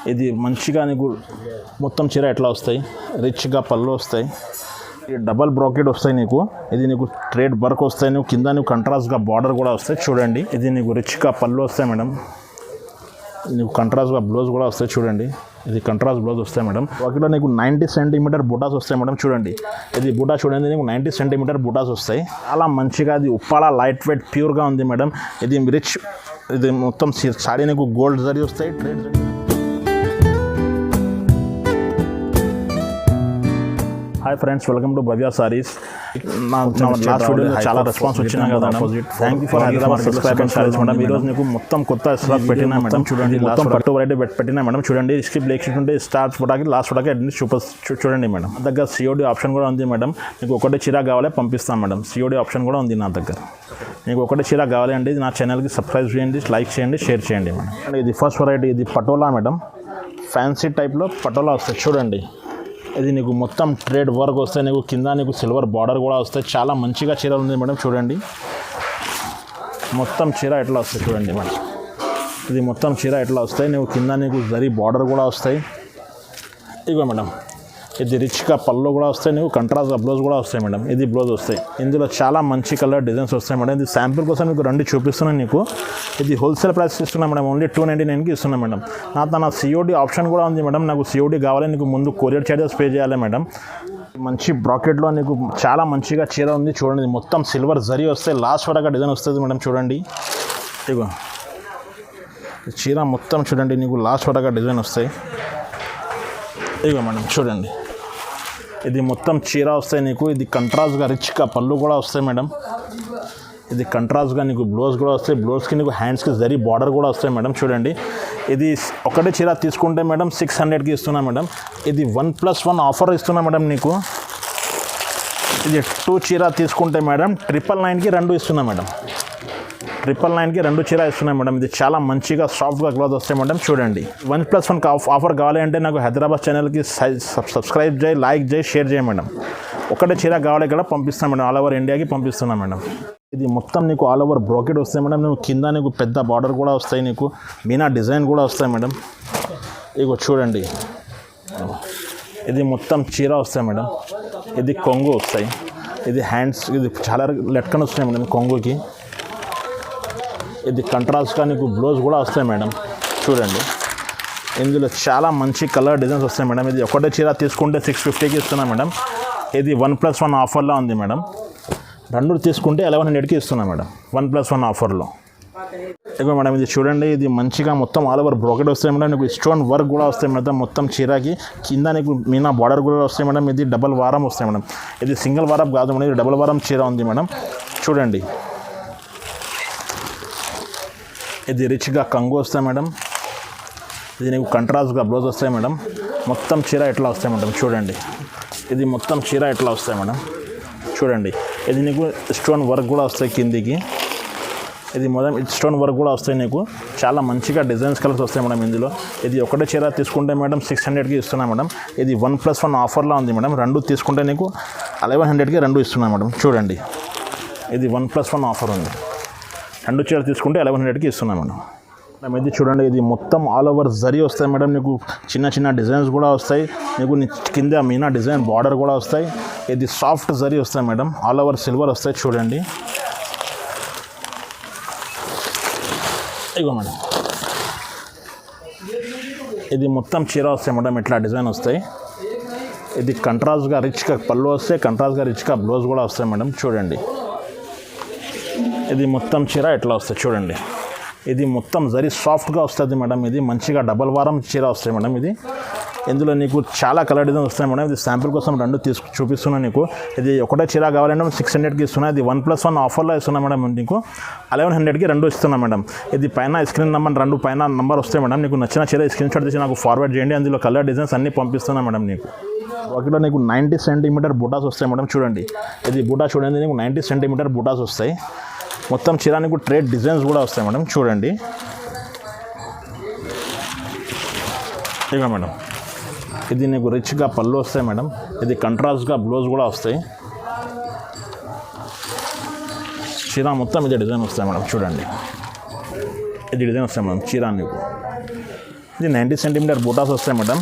ఇది మంచిగా నీకు మొత్తం చీర ఎట్లా వస్తాయి, రిచ్గా పళ్ళు వస్తాయి, డబల్ బ్రాకెట్ వస్తాయి నీకు. ఇది నీకు ట్రేడ్ వర్క్ వస్తాయి, నువ్వు కింద నువ్వు కంట్రాస్ట్గా బార్డర్ కూడా వస్తాయి చూడండి. ఇది నీకు రిచ్గా పళ్ళు వస్తాయి మేడం, నీకు కంట్రాస్ట్గా బ్లౌజ్ కూడా వస్తాయి చూడండి. ఇది కంట్రాస్ట్ బ్లౌజ్ వస్తాయి మేడం. వాటిలో నీకు 90 సెంటీమీటర్ బుటాస్ వస్తాయి మేడం చూడండి. ఇది బుటా చూడండి, నీకు 90 సెంటీమీటర్ బుటాస్ వస్తాయి. చాలా మంచిగా అది ఉప్పాల లైట్ వెయిట్ ప్యూర్గా ఉంది మేడం. ఇది రిచ్, ఇది మొత్తం సాడీ నీకు గోల్డ్ జరీ వస్తాయి, trade zari. Hi friends, welcome to Bhavya sarees. నా లాస్ట్ వీడియోలో చాలా రెస్పాన్స్ వచ్చినా కదా, thank you for Hyderabad subscribe and sarees madam. ఈరోజు నీకు మొత్తం కొత్త స్టాక్ పెట్టినా మేడం చూడండి. మొత్తం పట్టు వెరైటీ పెట్టినా మేడం చూడండి. స్కిప్ బ్లేక్ షీట్ ఉంటే స్టార్ట్ ఫోటాకి లాస్ట్ ఫోటాకి అన్ని చూడండి మేడం. నా దగ్గర సిఓడి ఆప్షన్ కూడా ఉంది మేడం. నీకు ఒకటే చీర కావాలి పంపిస్తాను మేడం. సిఓడి ఆప్షన్ కూడా ఉంది నా దగ్గర. మీకు ఒకటే చీర కావాలి అంటే నా ఛానల్కి సబ్స్క్రైబ్ చేయండి, లైక్ చేయండి, షేర్ చేయండి మేడం. ఇది ఫస్ట్ వెరైటీ, ఇది పటోలా మేడం. ఫ్యాన్సీ టైప్లో పటోలా వస్తుంది చూడండి. ఇది నీకు మొత్తం ట్రేడ్ వర్క్ వస్తాయి, నీకు కింద నీకు సిల్వర్ బార్డర్ కూడా వస్తాయి. చాలా మంచిగా చీర ఉంది మేడం చూడండి. మొత్తం చీర ఎట్లా వస్తాయి చూడండి మేడం. ఇది మొత్తం చీర ఎట్లా వస్తాయి, నీకు కింద నీకు జరీ బార్డర్ కూడా వస్తాయి. ఇగో మేడం, ఇది రిచ్గా పళ్ళు కూడా వస్తాయి, నీకు కంట్రాస్ట్ బ్లౌజ్ కూడా వస్తాయి మేడం. ఇది బ్లౌజ్ వస్తాయి. ఇందులో చాలా మంచి కలర్ డిజైన్స్ వస్తాయి మేడం. ఇది శాంపుల్ కోసం మీకు రెండు చూపిస్తున్నాను నీకు. ఇది హోల్సేల్ ప్రైస్ ఇస్తున్నాం మేడం, ఓన్లీ 299కి ఇస్తున్నాం మేడం. నా సిఓడి ఆప్షన్ కూడా ఉంది మేడం. నాకు సిఓడి కావాలి, నీకు ముందు కొరియర్ చార్జెస్ పే చేయాలి మేడం. మంచి బ్రాకెట్లో నీకు చాలా మంచిగా చీర ఉంది చూడండి. మొత్తం సిల్వర్ జరీ వస్తాయి, లాస్ట్ వరకు డిజైన్ వస్తుంది మేడం చూడండి. ఇగో చీర మొత్తం చూడండి, నీకు లాస్ట్ వరకు డిజైన్ వస్తాయి. ఇగో మేడం చూడండి, ఇది మొత్తం చీర వస్తాయి నీకు. ఇది కంట్రాస్ట్గా రిచ్గా పళ్ళు కూడా వస్తాయి మేడం. ఇది కంట్రాస్ట్గా నీకు బ్లౌజ్ కూడా వస్తాయి. బ్లౌజ్కి నీకు హ్యాండ్స్కి జరీ బార్డర్ కూడా వస్తాయి మేడం చూడండి. ఇది ఒకటే చీర తీసుకుంటే మేడం 600కి ఇస్తున్నా మేడం. ఇది 1+1 ఆఫర్ ఇస్తున్నా మేడం నీకు. ఇది 2 చీర తీసుకుంటే మేడం 999కి 2 ఇస్తున్నా మేడం. 999కి 2 చీర ఇస్తున్నాయి మేడం. ఇది చాలా మంచిగా సాఫ్ట్గా క్లాత్ వస్తాయి మేడం చూడండి. 1+1 ఆఫర్ కావాలి అంటే నాకు హైదరాబాద్ ఛానల్కి సబ్స్క్రైబ్ చేయి, లైక్ చేయి, షేర్ చేయి మేడం. ఒకటే చీర కావాలి ఇక్కడ పంపిస్తాను మేడం, ఆల్ ఓవర్ ఇండియాకి పంపిస్తున్నా మేడం. ఇది మొత్తం నీకు ఆల్ ఓవర్ బ్రాకెట్ వస్తాయి మేడం. నువ్వు కింద నీకు పెద్ద బార్డర్ కూడా వస్తాయి, నీకు మీనా డిజైన్ కూడా వస్తాయి మేడం. ఇగో చూడండి, ఇది మొత్తం చీర వస్తాయి మేడం. ఇది కొంగు వస్తాయి, ఇది హ్యాండ్స్, ఇది చాలా లెక్కన వస్తాయి మేడం కొంగుకి. ఇది కంట్రాస్ట్గా నీకు బ్లౌజ్ కూడా వస్తాయి మేడం చూడండి. ఇందులో చాలా మంచి కలర్ డిజైన్స్ వస్తాయి మేడం. ఇది ఒకటే చీర తీసుకుంటే 650కి ఇస్తున్నా మేడం. ఇది 1+1 ఆఫర్లో ఉంది మేడం. 2 తీసుకుంటే 1100కి ఇస్తున్నా మేడం 1+1 ఆఫర్లో. ఇదిగో మేడం, ఇది చూడండి, ఇది మంచిగా మొత్తం ఆల్ ఓవర్ బ్రాకెట్ వస్తాయి మేడం. నీకు స్టోన్ వర్క్ కూడా వస్తాయి మేడం. మొత్తం చీరకి కింద నీకు మీనా బార్డర్ కూడా వస్తాయి మేడం. ఇది డబల్ వారం వస్తాయి మేడం. ఇది సింగిల్ వారం కాదు మేడం, ఇది డబల్ వారం చీర ఉంది మేడం చూడండి. ఇది రిచ్గా కంగు వస్తాయి మేడం. ఇది నీకు కంట్రాస్ట్గా బ్లౌజ్ వస్తాయి మేడం. మొత్తం చీర ఎట్లా వస్తాయి మేడం చూడండి. ఇది మొత్తం చీర ఎట్లా వస్తాయి మేడం చూడండి. ఇది నీకు స్టోన్ వర్క్ కూడా వస్తాయి కిందికి. ఇది మొదటి స్టోన్ వర్క్ కూడా వస్తాయి నీకు. చాలా మంచిగా డిజైన్స్ కలర్స్ వస్తాయి మేడం ఇందులో. ఇది ఒకటే చీర తీసుకుంటే మేడం 600కి ఇస్తున్నా మేడం. ఇది 1+1 ఆఫర్లో ఉంది మేడం. 2 తీసుకుంటే నీకు 1100కి 2 ఇస్తున్నా మేడం చూడండి. ఇది 1+1 ఆఫర్ ఉంది. 2 చీర తీసుకుంటే 1100కి ఇస్తున్నా మేడం. ఇది చూడండి, ఇది మొత్తం ఆల్ ఓవర్ జరీ వస్తాయి మేడం. నీకు చిన్న చిన్న డిజైన్స్ కూడా వస్తాయి నీకు. కింద మీనా డిజైన్ బార్డర్ కూడా వస్తాయి. ఇది సాఫ్ట్ జరీ వస్తాయి మేడం. ఆల్ ఓవర్ సిల్వర్ వస్తాయి చూడండి. ఇగో మేడం, ఇది మొత్తం చీర వస్తాయి మేడం. ఇట్లా డిజైన్ వస్తాయి. ఇది కంట్రాస్ట్గా రిచ్గా పళ్ళు వస్తాయి, కంట్రాస్ట్గా రిచ్గా బ్లౌజ్ కూడా వస్తాయి మేడం చూడండి. ఇది మొత్తం చీర ఎట్లా వస్తుంది చూడండి. ఇది మొత్తం జరీ సాఫ్ట్గా వస్తుంది మేడం. ఇది మంచిగా డబల్ వారం చీర వస్తాయి మేడం. ఇది ఇందులో నీకు చాలా కలర్ డిజైన్ వస్తాయి మేడం. ఇది శాంపుల్ కోసం 2 చూపిస్తున్నాను నీకు. ఇది ఒకటే చీర కావాలంటే 600కి ఇస్తున్నా. ఇది 1+1 ఆఫర్లో ఇస్తున్నా మేడం. నీకు 1100కి 2 ఇస్తున్నా మేడం. ఇది పైన స్క్రీన్ నెంబర్ 2 పైన నంబర్ వస్తాయి మేడం. నీకు నచ్చిన చీర స్క్రీన్ షాట్ తీసి నాకు ఫార్వర్డ్ చేయండి. అందులో కలర్ డిజైన్స్ అన్నీ పంపిస్తున్నా మేడం నీకు. ఒకటిలో నీకు 90 సెంటీమీటర్ బుటాస్ వస్తాయి మేడం చూడండి. ఇది బుటా చూడండి, నీకు 90 సెంటీమీటర్ బుటాస్ వస్తాయి. మొత్తం చీర నీకు ట్రేడ్ డిజైన్స్ కూడా వస్తాయి మేడం చూడండి. ఇక మేడం, ఇది నీకు రిచ్గా పళ్ళు వస్తాయి మేడం. ఇది కంట్రాస్ట్గా బ్లౌజ్ కూడా వస్తాయి. చీర మొత్తం ఇది డిజైన్ వస్తాయి మేడం చూడండి. ఇది డిజైన్ వస్తాయి మేడం చీర నీకు. ఇది 90 సెంటీమీటర్ బూటాస్ వస్తాయి మేడం.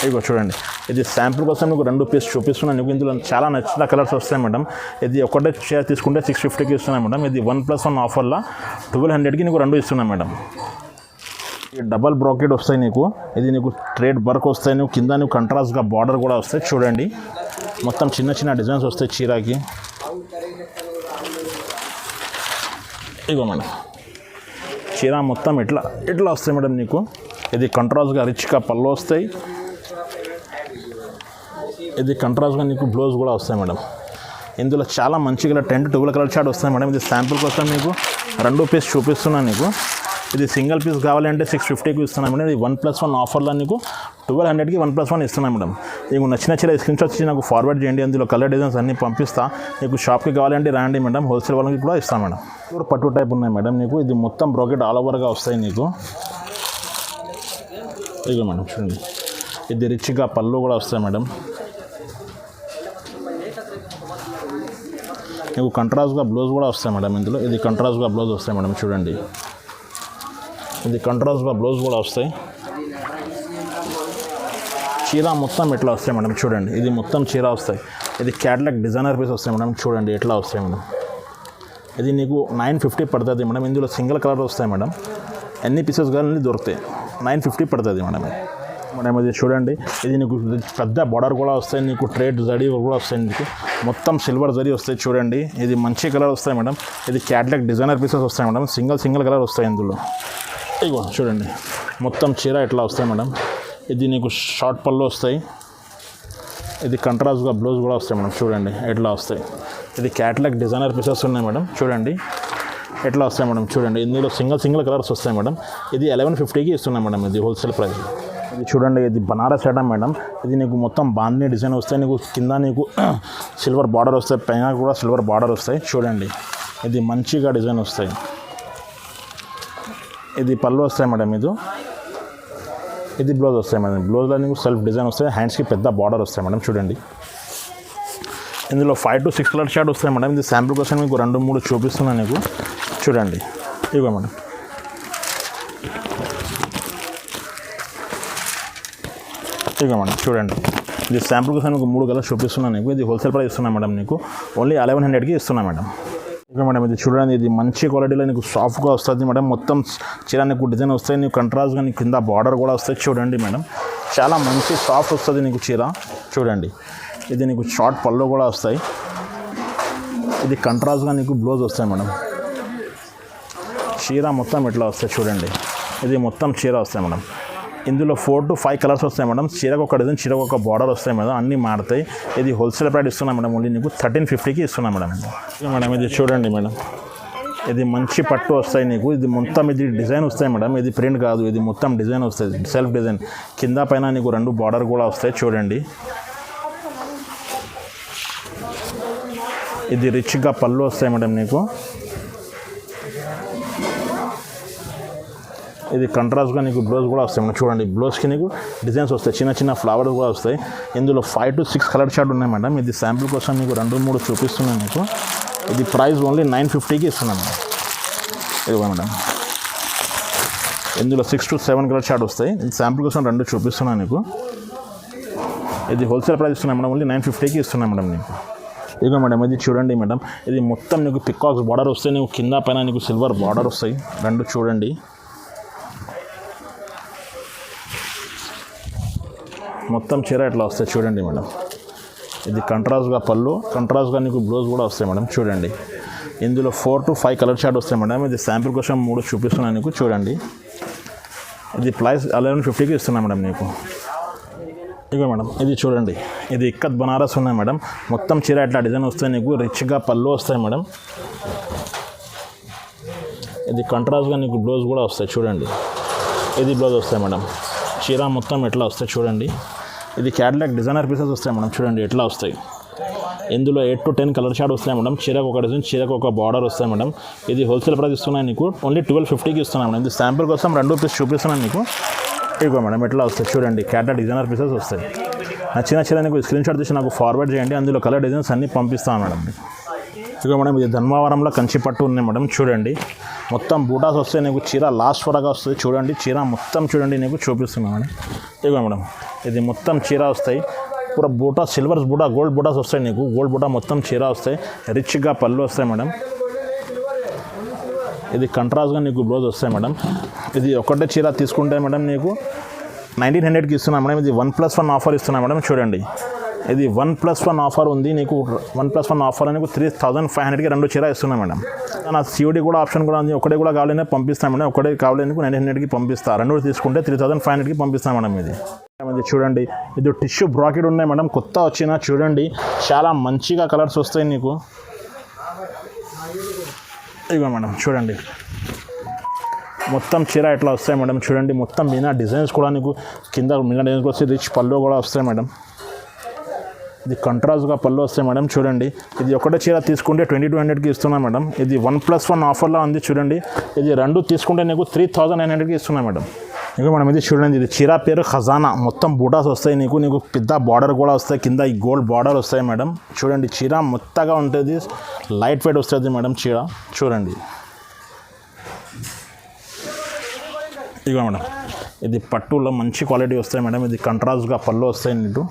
ఇదిగో చూడండి, ఇది శాంపుల్ కోసం మీకు 2 పీస్ చూపిస్తున్నాను. మీకు ఇందులో చాలా నచ్చిన కలర్స్ వస్తాయి మేడం. ఇది ఒకటే షేర్ తీసుకుంటే 650కి ఇస్తున్నాను మేడం. ఇది 1+1 ఆఫర్లో 1200కి నీకు 2 ఇస్తున్నాను మేడం. ఈ డబల్ బ్రాకెట్ వస్తాయి నీకు. ఇది నీకు ట్రేడ్ వర్క్ వస్తాయి. నువ్వు కింద నువ్వు కంట్రాస్ట్గా బార్డర్ కూడా వస్తాయి. చూడండి, మొత్తం చిన్న చిన్న డిజైన్స్ వస్తాయి చీరకి. ఇగో మేడం, చీర మొత్తం ఇట్లా వస్తాయి మేడం నీకు. ఇది కంట్రాస్ట్గా రిచ్గా పళ్ళు వస్తాయి. ఇది కంట్రాస్ట్గా నీకు బ్లౌజ్ కూడా వస్తాయి మేడం. ఇందులో చాలా మంచి కలర్ 10 to 12 కలర్ చార్ట్ వస్తాయి మేడం. ఇది శాంపుల్ కోసం మీకు 2 పీస్ చూపిస్తున్నాను నీకు. ఇది సింగిల్ పీస్ కావాలంటే 650కి ఇస్తున్నాను మేడం. ఇది 1+1 ఆఫర్లో నీకు 1200కి 1+1 ఇస్తున్నాను మేడం. నీకు నచ్చిన చీర స్క్రీన్ షాట్ ఇచ్చి నాకు ఫార్వర్డ్ చేయండి. అందులో కలర్ డిజైన్స్ అన్నీ పంపిస్తా. నీకు షాప్కి కావాలంటే రాండి మేడం. హోల్సేల్ వాళ్ళకి కూడా ఇస్తాను మేడం. ఇప్పుడు పట్టు టైప్ ఉన్నాయి మేడం నీకు. ఇది మొత్తం బ్రాకెట్ ఆల్ ఓవర్గా వస్తాయి నీకు. ఇదిగో మేడం చూడండి, ఇది రిచ్గా పళ్ళు కూడా వస్తాయి మేడం. నీకు కంట్రాస్ట్గా బ్లౌజ్ కూడా వస్తాయి మేడం ఇందులో. ఇది కంట్రాస్ట్గా బ్లౌజ్ వస్తాయి మేడం. చూడండి, ఇది కంట్రాస్ట్గా బ్లౌజ్ కూడా వస్తాయి. చీర మొత్తం ఎట్లా వస్తాయి మేడం. చూడండి, ఇది మొత్తం చీర వస్తాయి. ఇది క్యాటలాగ్ డిజైనర్ పీస్ వస్తాయి మేడం. చూడండి ఎట్లా వస్తాయి మేడం. ఇది నీకు 950 పడుతుంది మేడం. ఇందులో సింగిల్ కలర్ వస్తాయి మేడం. ఎన్ని పీసెస్ కానీ దొరుకుతాయి. 950 పడుతుంది మేడం. మేడం ఇది చూడండి, ఇది నీకు పెద్ద బార్డర్ కూడా వస్తాయి. నీకు ట్రేడ్ జరీ కూడా వస్తాయి. నీకు మొత్తం సిల్వర్ జరీ వస్తాయి. చూడండి, ఇది మంచి కలర్ వస్తాయి మేడం. ఇది క్యాటలాగ్ డిజైనర్ పీసెస్ వస్తాయి మేడం. సింగిల్ కలర్ వస్తాయి ఇందులో. ఇగో చూడండి, మొత్తం చీర ఇట్లా వస్తాయి మేడం. ఇది నీకు షార్ట్ పళ్ళు వస్తాయి. ఇది కంట్రాస్ట్గా బ్లౌజ్ కూడా వస్తాయి మేడం. చూడండి ఎట్లా వస్తాయి. ఇది క్యాటలాగ్ డిజైనర్ పీసెస్ ఉన్నాయి మేడం. చూడండి ఎట్లా వస్తాయి మేడం. చూడండి, ఇందులో సింగిల్ కలర్స్ వస్తాయి మేడం. ఇది 1150కి ఇస్తున్నాం మేడం. ఇది హోల్సేల్ ప్రైస్. ఇది చూడండి, ఇది బనారస్ ఐటమ్ మేడం. ఇది నీకు మొత్తం బాంధనీ డిజైన్ వస్తాయి. నీకు కింద నీకు సిల్వర్ బార్డర్ వస్తాయి, పైన కూడా సిల్వర్ బార్డర్ వస్తాయి. చూడండి, ఇది మంచిగా డిజైన్ వస్తాయి. ఇది పళ్ళు వస్తాయి మేడం. ఇది బ్లౌజ్ వస్తాయి మేడం. బ్లౌజ్లో నీకు సెల్ఫ్ డిజైన్ వస్తాయి. హ్యాండ్స్కి పెద్ద బార్డర్ వస్తాయి మేడం. చూడండి, ఇందులో 5 to 6 కలర్ షార్ట్ వస్తాయి మేడం. ఇది శాంపుల్ కోసం మీకు 2-3 చూపిస్తున్నాను నీకు. చూడండి, ఇవ్వ మేడం. ఇవ్వ మేడం చూడండి, ఇది శాంపుల్ కోసం మీకు 3 కలర్స్ చూపిస్తున్నాను నీకు. ఇది హోల్సేల్ ప్రైస్ ఇస్తున్నాను మేడం. నీకు ఓన్లీ 1100కి ఇస్తున్నాను మేడం. ఇక మేడం ఇది చూడండి, ఇది మంచి క్వాలిటీలో నీకు సాఫ్ట్గా వస్తుంది మేడం. మొత్తం చీర నీకు డిజైన్ వస్తాయి. నీకు కంట్రాస్ట్గా నీకు కింద బార్డర్ కూడా వస్తాయి. చూడండి మేడం, చాలా మంచి సాఫ్ట్ వస్తుంది నీకు చీర. చూడండి, ఇది నీకు షార్ట్ పళ్ళు కూడా వస్తాయి. ఇది కంట్రాస్ట్గా నీకు బ్లౌజ్ వస్తాయి మేడం. చీర మొత్తం ఇట్లా వస్తాయి. చూడండి, ఇది మొత్తం చీర వస్తాయి మేడం. ఇందులో 4 to 5 కలర్స్ వస్తాయి మేడం. చీరకు ఒక డిజైన్, చీరకు ఒక బార్డర్ వస్తాయి మేడం. అన్నీ మారుతాయి. ఇది హోల్సేల్ ప్రైస్ ఇస్తున్నాం మేడం. ఓన్లీ నీకు 1350కి ఇస్తున్నాం మేడం. మేడం ఇది చూడండి మేడం, ఇది మంచి పట్టు వస్తాయి నీకు. ఇది మొత్తం ఇది డిజైన్ వస్తాయి మేడం. ఇది ప్రింట్ కాదు, ఇది మొత్తం డిజైన్ వస్తుంది. సెల్ఫ్ డిజైన్ కింద పైన నీకు 2 బార్డర్ కూడా వస్తాయి. చూడండి, ఇది రిచ్గా పళ్ళు వస్తాయి మేడం నీకు. ఇది కంట్రాస్ట్గా నీకు బ్లౌజ్ కూడా వస్తాయి మేడం. చూడండి, బ్లౌజ్కి నీకు డిజైన్స్ వస్తాయి. చిన్న చిన్న ఫ్లవర్స్ కూడా వస్తాయి. ఇందులో 5 to 6 కలర్ షార్ట్ ఉన్నాయి మేడం. ఇది శాంపుల్ కోసం నీకు 2-3 చూపిస్తున్నాను నీకు. ఇది ప్రైస్ ఓన్లీ 950కి ఇస్తున్నాను మేడం. ఇదిగో మేడం, ఇందులో 6 to 7 కలర్ షార్ట్ వస్తాయి. ఇది శాంపుల్ కోసం 2 చూపిస్తున్నాను నీకు. ఇది హోల్సేల్ ప్రైస్ ఇస్తున్నాను మేడం. ఓన్లీ 950కి ఇస్తున్నాను మేడం నీకు. ఇదిగో మేడం, ఇది చూడండి మేడం, ఇది మొత్తం నీకు పికాక్స్ బార్డర్ వస్తాయి. నీకు కింద పైన నీకు సిల్వర్ బార్డర్ వస్తాయి. 2 చూడండి, మొత్తం చీర ఇట్లా వస్తాయి. చూడండి మేడం, ఇది కంట్రాస్ట్గా పళ్ళు, కంట్రాస్ట్గా నీకు బ్లౌజ్ కూడా వస్తాయి మేడం. చూడండి, ఇందులో 4 to 5 కలర్ షార్ట్ వస్తాయి మేడం. ఇది శాంపుల్ కోసం 3 చూపిస్తున్నాను నీకు. చూడండి, ఇది ప్రైస్ 1150కి ఇస్తున్నాను మేడం నీకు. ఇదిగో మేడం, ఇది చూడండి, ఇది ఇక్కత్ బనారస్ ఉన్నాయి మేడం. మొత్తం చీర ఇట్లా డిజైన్ వస్తాయి నీకు. రిచ్గా పళ్ళు వస్తాయి మేడం. ఇది కంట్రాస్ట్గా నీకు బ్లౌజ్ కూడా వస్తాయి. చూడండి, ఇది బ్లౌజ్ వస్తాయి మేడం. చీర మొత్తం ఎట్లా వస్తాయి చూడండి. ఇది క్యాటలాగ్ డిజైనర్ పీసెస్ వస్తాయి మేడం. చూడండి ఎట్లా వస్తాయి. ఇందులో 8 to 10 కలర్ షార్ట్ వస్తాయి మేడం. చీరకు ఒక డిజైన్, చీరకు ఒక బార్డర్ వస్తాయి మేడం. ఇది హోల్సేల్ ప్రైస్ ఇస్తున్నాను నీకు. ఓన్లీ 1250కి ఇస్తున్నాను మేడం. ఇది శాంపుల్ కోసం 2 పీస్ చూపిస్తున్నాను నీకు. ఇదిగో మేడం ఎట్లా వస్తాయి చూడండి. క్యాటలాగ్ డిజైనర్ పీసెస్ వస్తాయి. నచ్చిన చీర నీకు స్క్రీన్ షాట్ తీసి నాకు ఫార్వర్డ్ చేయండి. అందులో కలర్ డిజైన్స్ అన్నీ పంపిస్తాను మేడం. ఇక మేడం ఇది ధర్మవరంలో కంచి పట్టు ఉన్నాయి మేడం. చూడండి మొత్తం బూటాస్ వస్తాయి నీకు. చీర లాస్ట్ వరకు వస్తుంది చూడండి. చీర మొత్తం చూడండి నీకు చూపిస్తున్నాం మేడం. ఇక మేడం ఇది మొత్తం చీర వస్తాయి. పూర బూటా సిల్వర్స్ బూటా గోల్డ్ బూటాస్ వస్తాయి నీకు. గోల్డ్ బూటా మొత్తం చీర వస్తాయి. రిచ్గా పళ్ళు వస్తాయి మేడం. ఇది కంట్రాస్ట్గా నీకు బ్లౌజ్ వస్తాయి మేడం. ఇది ఒకటే చీర తీసుకుంటే మేడం నీకు 1900కి ఇస్తున్నాం మేడం. ఇది 1+1 ఆఫర్ ఇస్తున్నాం మేడం. చూడండి ఇది 1+1 ఆఫర్ ఉంది నీకు. 1+1 ఆఫర్ నీకు 3500కి 2 చీర ఇస్తున్నాం మేడం. నా సిఓడి కూడా ఆప్షన్ కూడా ఉంది. ఒకటే కూడా కావాలనే పంపిస్తాం మేడం. ఒకటే కావాలి నీకు 1900కి పంపిస్తా. 2 తీసుకుంటే 3500కి పంపిస్తాం మేడం. ఇది చూడండి ఇది టిష్యూ బ్రాకెట్ ఉన్నాయి మేడం. కొత్త వచ్చిన చూడండి చాలా మంచిగా కలర్స్ వస్తాయి నీకు. ఇదిగో మేడం చూడండి మొత్తం చీర ఎట్లా వస్తాయి మేడం. చూడండి మొత్తం మీనా డిజైన్స్ కూడా నీకు కింద మీనా డిజైన్స్ వస్తే రిచ్ పళ్ళు కూడా వస్తాయి మేడం. ఇది కంట్రాస్ట్గా పళ్ళు వస్తాయి మేడం. చూడండి ఇది ఒకటే చీర తీసుకుంటే 2200కి ఇస్తున్నా మేడం. ఇది 1+1 ఆఫర్లో ఉంది చూడండి. ఇది 2 తీసుకుంటే నీకు 3900కి ఇస్తున్నా మేడం. ఇక మేడం ఇది చూడండి ఇది చీర పేరు ఖజానా. మొత్తం బూటాస్ వస్తాయి నీకు. నీకు పెద్ద బార్డర్ కూడా వస్తాయి. కింద ఈ గోల్డ్ బార్డర్ వస్తాయి మేడం. చూడండి చీర మొత్తగా ఉంటుంది. లైట్ వెయిట్ వస్తుంది మేడం చీర. చూడండి ఇక మేడం ఇది పట్టులో మంచి క్వాలిటీ వస్తాయి మేడం. ఇది కంట్రాస్ట్గా పళ్ళు వస్తాయి నీకు.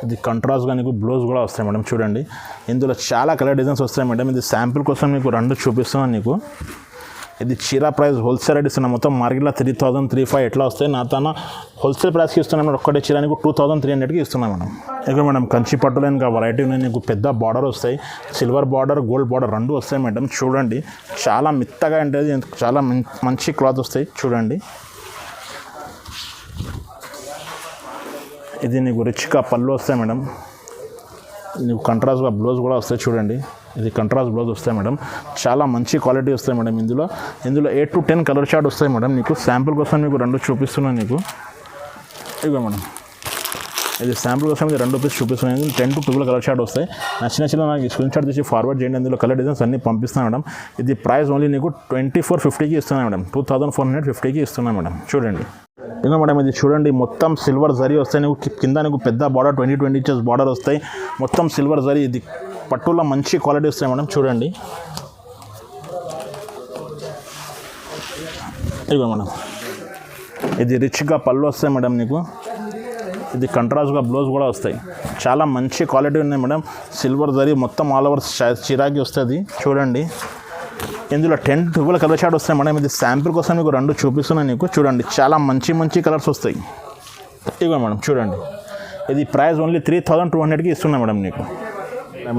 ఇది కంట్రాస్ట్గా నీకు బ్లౌజ్ కూడా వస్తాయి మేడం. చూడండి ఇందులో చాలా కలర్ డిజైన్స్ వస్తాయి మేడం. ఇది శాంపుల్ కోసం నీకు 2 చూపిస్తున్నాను నీకు. ఇది చీర ప్రైస్ హోల్సేల్ రేట్ ఇస్తున్నాం. మొత్తం మార్కెట్లో 3000 3500 ఎట్లా వస్తాయి. నా తన హోల్సేల్ ప్రైస్కి ఇస్తున్నాం మేడం. ఒక్కటే చీర నీకు 2300కి ఇస్తున్నాం మేడం. ఇక మేడం కంచి పట్టులో ఇంకా వెరైటీ ఉన్నాయి నీకు. పెద్ద బార్డర్ వస్తాయి. సిల్వర్ బార్డర్ గోల్డ్ బార్డర్ 2 వస్తాయి మేడం. చూడండి చాలా మెత్తగా ఉంటుంది. చాలా మంచి క్లాత్ వస్తాయి చూడండి. ఇది నీకు రిచ్గా పళ్ళు వస్తాయి మేడం. నీకు కంట్రాస్ట్గా బ్లౌజ్ కూడా వస్తాయి చూడండి. ఇది కంట్రాస్ట్ బ్లౌజ్ వస్తాయి మేడం. చాలా మంచి క్వాలిటీ వస్తాయి మేడం. ఇందులో 8 to 10 కలర్ షార్ట్ వస్తాయి మేడం. నీకు శాంపుల్ కోసం మీకు 2 చూపిస్తున్నాను నీకు. ఇదిగో మేడం ఇది శాంపుల్ కోసం ఇది 2 పీస్ చూపిస్తున్నాను. 10 to 12 కలర్ షార్ట్ వస్తాయి. నచ్చిన నాకు స్క్రీన్ షాట్ తీసి ఫార్వర్డ్ చేయండి. అందులో కలర్ డిజైన్స్ అన్నీ పంపిస్తాను మేడం. ఇది ప్రైస్ ఓన్లీ నీకు 2450కి ఇస్తున్నాను మేడం. 2450కి ఇస్తున్నాను మేడం. చూడండి ఇంకా మేడం ఇది చూడండి మొత్తం సిల్వర్ జరీ వస్తాయి. నీకు కింద నీకు పెద్ద బార్డర్ 20 ఇంచెస్ బార్డర్ వస్తాయి. మొత్తం సిల్వర్ జరీ. ఇది పట్టులో మంచి క్వాలిటీ వస్తాయి మేడం. చూడండి ఇదిగో మేడం ఇది రిచ్గా పళ్ళు వస్తాయి మేడం నీకు. ఇది కంట్రాస్ట్గా బ్లౌజ్ కూడా వస్తాయి. చాలా మంచి క్వాలిటీ ఉన్నాయి మేడం. సిల్వర్ జరీ మొత్తం ఆల్ ఓవర్ చిరాకి వస్తుంది చూడండి. ఇందులో 10 to 12 కలర్ షార్ట్ వస్తాయి మేడం. ఇది శాంపుల్ కోసం మీకు 2 చూపిస్తున్నాను నీకు. చూడండి చాలా మంచి కలర్స్ వస్తాయి. ఇదిగో మేడం చూడండి ఇది ప్రైస్ ఓన్లీ 3200కి ఇస్తున్నాను మేడం నీకు.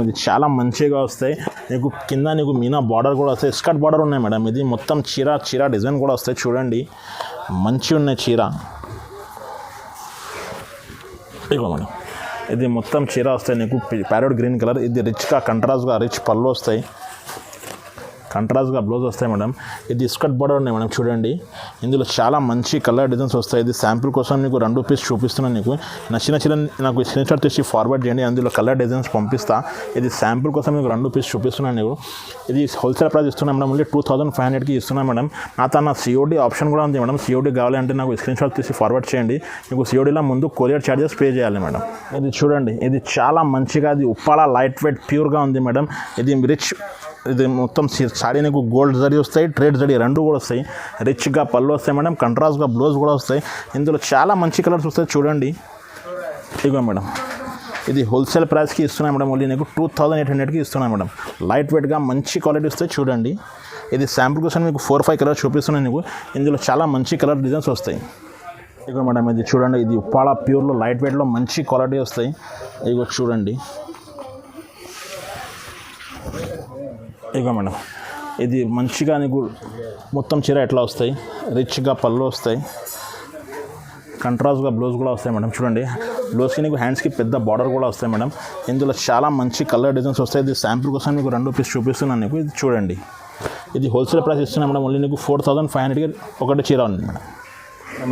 ఇది చాలా మంచిగా వస్తాయి నీకు. కింద నీకు మీనా బార్డర్ కూడా వస్తాయి. స్కర్ట్ బార్డర్ ఉన్నాయి మేడం. ఇది మొత్తం చీర డిజైన్ కూడా వస్తాయి. చూడండి మంచి ఉన్నాయి చీర. ఇదిగో మేడం ఇది మొత్తం చీర వస్తాయి నీకు. Parrot green colour. ఇది రిచ్గా కంట్రాస్ట్గా రిచ్ పళ్ళు వస్తాయి. కంట్రాస్ట్గా బ్లౌజ్ వస్తాయి మేడం. ఇది స్కర్ట్ బార్డర్ ఉన్నాయి మేడం. చూడండి ఇందులో చాలా మంచి కలర్ డిజైన్స్ వస్తాయి. ఇది శాంపుల్ కోసం నీకు 2 పీస్ చూపిస్తున్నాను నీకు. నచ్చిన చీర నాకు స్క్రీన్ షాట్ తీసి ఫార్వర్డ్ చేయండి. అందులో కలర్ డిజైన్స్ పంపిస్తా. ఇది శాంపుల్ కోసం నీకు 2 పీస్ చూపిస్తున్నాను నీకు. ఇది హోల్సేల్ ప్రైస్ ఇస్తున్నాను మేడం. ఓన్లీ 2500కి ఇస్తున్నాను మేడం. నా సిఓడి ఆప్షన్ కూడా ఉంది మేడం. సిఓడి కావాలంటే నాకు స్క్రీన్ షాట్ తీసి ఫార్వర్డ్ చేయండి. మీకు సిఓడిలో ముందు కొరియర్ ఛార్జెస్ పే చేయాలి మేడం. ఇది చూడండి ఇది చాలా మంచిగా ఇది ఉప్పాల లైట్ వెయిట్ ప్యూర్గా ఉంది మేడం. ఇది రిచ్. ఇది మొత్తం సాడీ నీకు గోల్డ్ జరీ వస్తాయి. ట్రేడ్ జరీ 2 కూడా వస్తాయి. రిచ్గా పళ్ళు వస్తాయి మేడం. కంట్రాస్ట్గా బ్లౌజ్ కూడా వస్తాయి. ఇందులో చాలా మంచి కలర్స్ వస్తాయి చూడండి. ఇదిగో మేడం ఇది హోల్సేల్ ప్రైస్కి ఇస్తున్నాను మేడం. ఓన్లీ నీకు 2800కి ఇస్తున్నాను మేడం. లైట్ వెయిట్గా మంచి క్వాలిటీ వస్తాయి చూడండి. ఇది శాంపుల్ కోసం మీకు 4-5 కలర్స్ చూపిస్తున్నాను నీకు. ఇందులో చాలా మంచి కలర్ డిజైన్స్ వస్తాయి. ఇదిగో మేడం ఇది చూడండి ఇది ఉప్పాల ప్యూర్లో లైట్ వెయిట్లో మంచి క్వాలిటీ వస్తాయి. ఇదిగో చూడండి ఇదిగో మేడం ఇది మంచిగా నీకు మొత్తం చీర ఎట్లా వస్తాయి. రిచ్గా పళ్ళు వస్తాయి. కంట్రాస్ట్గా బ్లౌజ్ కూడా వస్తాయి మేడం. చూడండి బ్లౌజ్కి నీకు హ్యాండ్స్కి పెద్ద బార్డర్ కూడా వస్తాయి మేడం. ఇందులో చాలా మంచి కలర్ డిజైన్స్ వస్తాయి. ఇది శాంపుల్ కోసం మీకు 2 పీస్ చూపిస్తున్నాను నీకు. ఇది చూడండి ఇది హోల్సేల్ ప్రైస్ ఇస్తున్నాను మేడం. ఓన్లీ నీకు 4500కి ఒకటి చీర ఉంది మేడం.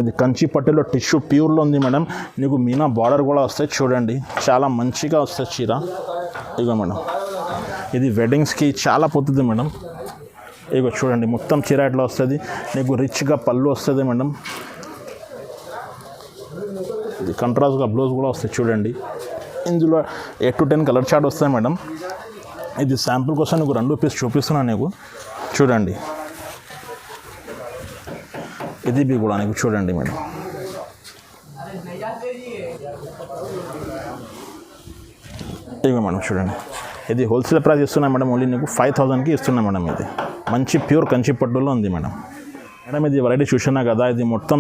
ఇది కంచి పట్టులో టిష్యూ ప్యూర్లో ఉంది మేడం. నీకు మీనా బార్డర్ కూడా వస్తాయి. చూడండి చాలా మంచిగా వస్తాయి చీర. ఇదిగో మేడం ఇది వెడ్డింగ్స్కి చాలా పోతుంది మేడం. ఇగో చూడండి మొత్తం చీర ఎట్లా వస్తుంది. నీకు రిచ్గా పళ్ళు వస్తుంది మేడం. ఇది కంట్రాస్ట్గా బ్లౌజ్ కూడా వస్తుంది చూడండి. ఇందులో 8 to 10 కలర్ చార్ట్ వస్తాయి మేడం. ఇది శాంపుల్ కోసం నీకు 2 పీస్ చూపిస్తున్నాను నీకు చూడండి. ఇది కూడా నీకు చూడండి మేడం. ఇవి మేడం చూడండి, ఇది హోల్సేల్ ప్రైస్ ఇస్తున్నాయి మేడం. ఓన్లీ నీకు 5,000కి ఇస్తున్నాయి మేడం. ఇది మంచి ప్యూర్ కంచి పట్టులో ఉంది మేడం. ఇది వెరైటీ చూసినా కదా, ఇది మొత్తం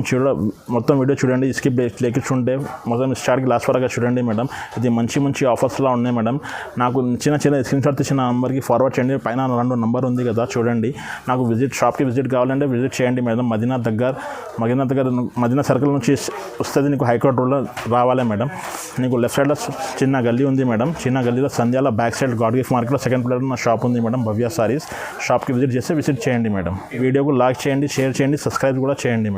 వీడియో చూడండి. స్కిప్ లేకుంటే మొత్తం స్టార్ట్కి లాస్ట్ వరకు చూడండి మేడం. ఇది మంచి ఆఫర్స్లో ఉన్నాయి మేడం. నాకు చిన్న స్క్రీన్ షాట్ తీసిన నెంబర్కి ఫార్వర్డ్ చేయండి. పైన 2 నంబర్ ఉంది కదా చూడండి. నాకు షాప్కి విజిట్ కావాలంటే విజిట్ చేయండి మేడం. మదీనా సర్కిల్ నుంచి వస్తుంది, నీకు హైకోర్ట్ రోడ్లో రావాలి మేడం. నీకు లెఫ్ట్ సైడ్లో చిన్న గల్లీ ఉంది మేడం. చిన్న గల్లీలో సంధ్యాల బ్యాక్ సైడ్ గాడ్ గిఫ్ట్ మార్కెట్లో 2nd ఫ్లోర్లో నా షాప్ ఉంది మేడం, భవ్య సారీస్. షాప్కి విజిట్ చేస్తే విజిట్ చేయండి మేడం. వీడియోకు లైక్ చేయండి, షేర్ చేయండి, సబ్స్క్రైబ్ కూడా చేయండి మేడం.